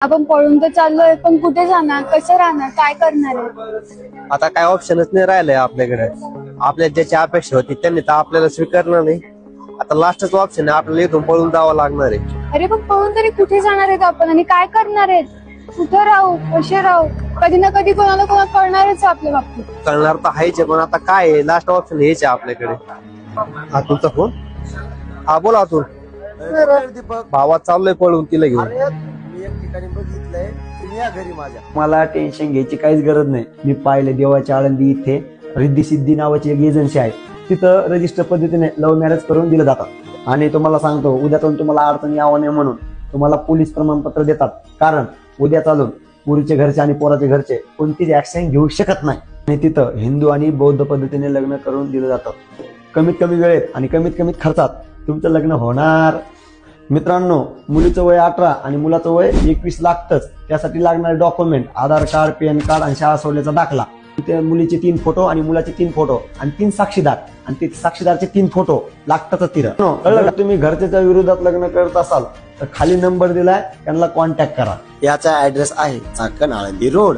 आपण पळून तर चाललोय, पण कुठे जाणार, कसं राहणार, काय करणार आहे? आता काय ऑप्शनच नाही राहिलंय आपल्याकडे. आपल्या ज्याची अपेक्षा होती त्यांनी तर आपल्याला स्वीकारणार नाही. आता लास्टच ऑप्शन आहे, आपल्याला इथून पळून जावं लागणार आहे. अरे पण पळून तरी कुठे जाणार आहेत आपण आणि काय करणार आहेत? कुठं राहू, कसे राहू? कधी ना कधी कोणाला कळणारच आपल्या बाबतीत. कळणार तर आहेच, पण आता काय आहे, लास्ट ऑप्शन हेच आहे आपल्याकडे. हा तुमचा फोन. हा बोला अतुल. भावात चाललोय पळून तिला घेऊन. मी एक ठिकाणी बघितलंय, तुम्ही या घरी माझ्या. मला टेन्शन घ्यायची काहीच गरज नाही. मी पाहिले देवाच्या आळंदी इथे रिद्धी सिद्धी नावाची एक एजन्सी आहे. तिथं रजिस्टर पद्धतीने लव्ह मॅरेज करून दिलं जातात. आणि तुम्हाला सांगतो, उद्यातून तुम्हाला अडचण यावं नाही म्हणून तुम्हाला पोलीस प्रमाणपत्र देतात. कारण उद्या चालून पुरीचे घरचे आणि पोराचे घरचे कोणतीच ऍक्शन घेऊ शकत नाही. आणि तिथं हिंदू आणि बौद्ध पद्धतीने लग्न करून दिलं जातं. कमीत कमी वेळेत आणि कमीत कमीत खर्चात तुमचं लग्न होणार. मित्रांनो, मुलीचं वय 18 आणि मुलाचं वय 21 लागतंच. त्यासाठी लागणारे डॉक्युमेंट आधार कार्ड, पॅन कार्ड आणि शाळा सोडल्याचा दाखला. त्या मुलीचे 3 फोटो आणि मुलाचे 3 फोटो आणि 3 साक्षीदार आणि ते साक्षीदारचे 3 फोटो लागतातच तिथं. जर तुम्ही घरच्याच्या विरोधात लग्न करत असाल तर खाली नंबर दिलाय, त्यांना कॉन्टॅक्ट करा. याचा ऍड्रेस आहे चाकण आळंदी रोड.